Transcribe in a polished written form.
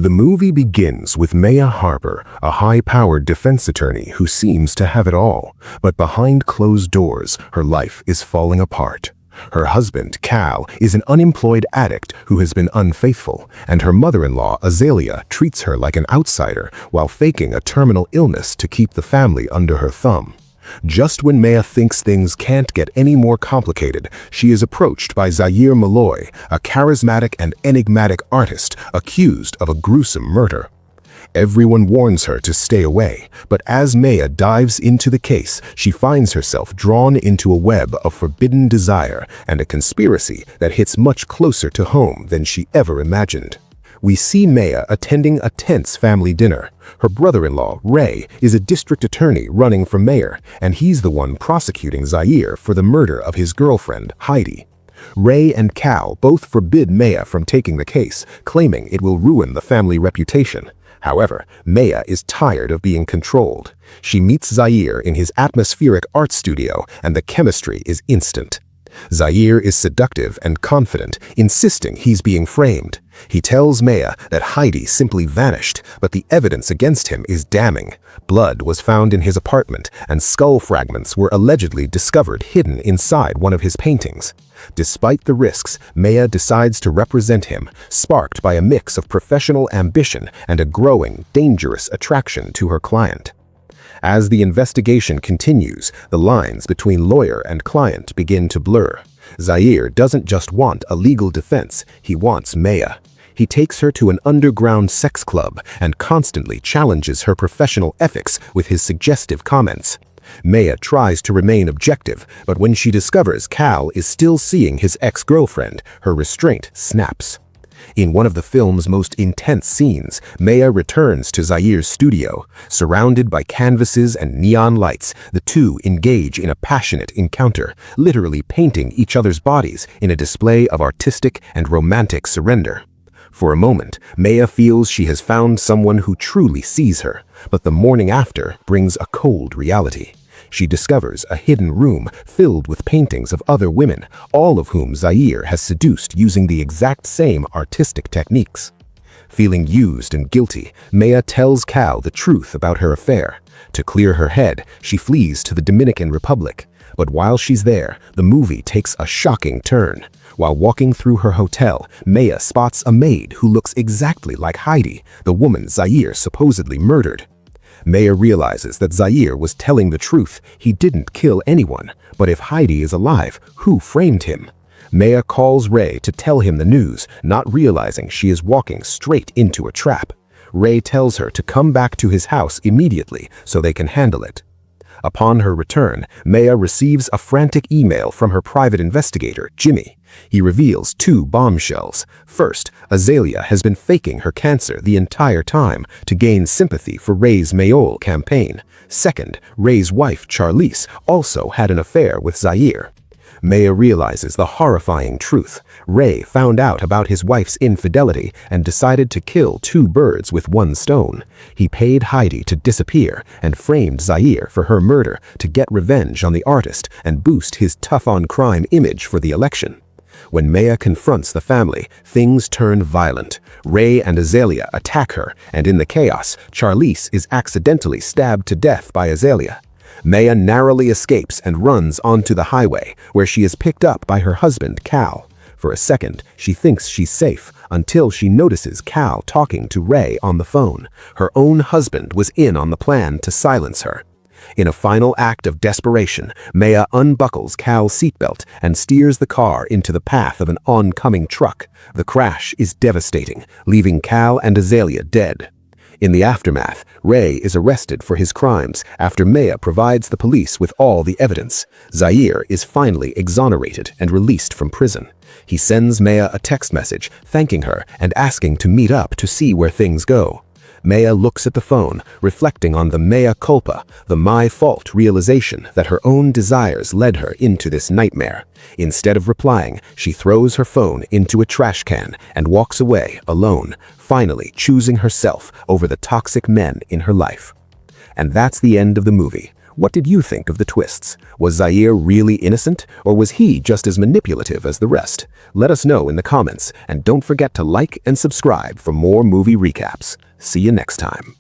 The movie begins with Maya Harper, a high-powered defense attorney who seems to have it all, but behind closed doors, her life is falling apart. Her husband, Cal, is an unemployed addict who has been unfaithful, and her mother-in-law, Azalea, treats her like an outsider while faking a terminal illness to keep the family under her thumb. Just when Maya thinks things can't get any more complicated, she is approached by Zaire Malloy, a charismatic and enigmatic artist accused of a gruesome murder. Everyone warns her to stay away, but as Maya dives into the case, she finds herself drawn into a web of forbidden desire and a conspiracy that hits much closer to home than she ever imagined. We see Maya attending a tense family dinner. Her brother-in-law, Ray, is a district attorney running for mayor, and he's the one prosecuting Zaire for the murder of his girlfriend, Heidi. Ray and Cal both forbid Maya from taking the case, claiming it will ruin the family reputation. However, Maya is tired of being controlled. She meets Zaire in his atmospheric art studio, and the chemistry is instant. Zaire is seductive and confident, insisting he's being framed. He tells Maya that Heidi simply vanished, but the evidence against him is damning. Blood was found in his apartment, and skull fragments were allegedly discovered hidden inside one of his paintings. Despite the risks, Maya decides to represent him, sparked by a mix of professional ambition and a growing, dangerous attraction to her client. As the investigation continues, the lines between lawyer and client begin to blur. Zaire doesn't just want a legal defense, he wants Maya. He takes her to an underground sex club and constantly challenges her professional ethics with his suggestive comments. Maya tries to remain objective, but when she discovers Cal is still seeing his ex-girlfriend, her restraint snaps. In one of the film's most intense scenes, Maya returns to Zaire's studio. Surrounded by canvases and neon lights, the two engage in a passionate encounter, literally painting each other's bodies in a display of artistic and romantic surrender. For a moment, Maya feels she has found someone who truly sees her, but the morning after brings a cold reality. She discovers a hidden room filled with paintings of other women, all of whom Zaire has seduced using the exact same artistic techniques. Feeling used and guilty, Maya tells Cal the truth about her affair. To clear her head, she flees to the Dominican Republic. But while she's there, the movie takes a shocking turn. While walking through her hotel, Maya spots a maid who looks exactly like Heidi, the woman Zaire supposedly murdered. Maya realizes that Zaire was telling the truth. He didn't kill anyone, but if Heidi is alive, who framed him? Maya calls Ray to tell him the news, not realizing she is walking straight into a trap. Ray tells her to come back to his house immediately so they can handle it. Upon her return, Maya receives a frantic email from her private investigator, Jimmy. He reveals two bombshells. First, Azalea has been faking her cancer the entire time to gain sympathy for Ray's Mayol campaign. Second, Ray's wife, Charlize, also had an affair with Zaire. Maya realizes the horrifying truth. Ray found out about his wife's infidelity and decided to kill two birds with one stone. He paid Heidi to disappear and framed Zaire for her murder to get revenge on the artist and boost his tough-on-crime image for the election. When Maya confronts the family, things turn violent. Ray and Azalea attack her, and in the chaos, Charlize is accidentally stabbed to death by Azalea. Maya narrowly escapes and runs onto the highway, where she is picked up by her husband, Cal. For a second, she thinks she's safe, until she notices Cal talking to Ray on the phone. Her own husband was in on the plan to silence her. In a final act of desperation, Maya unbuckles Cal's seatbelt and steers the car into the path of an oncoming truck. The crash is devastating, leaving Cal and Azalea dead. In the aftermath, Ray is arrested for his crimes after Maya provides the police with all the evidence. Zaire is finally exonerated and released from prison. He sends Maya a text message thanking her and asking to meet up to see where things go. Maya looks at the phone, reflecting on the mea culpa, the my fault realization that her own desires led her into this nightmare. Instead of replying, she throws her phone into a trash can and walks away alone, finally choosing herself over the toxic men in her life. And that's the end of the movie. What did you think of the twists? Was Zaire really innocent, or was he just as manipulative as the rest? Let us know in the comments, and don't forget to like and subscribe for more movie recaps. See you next time.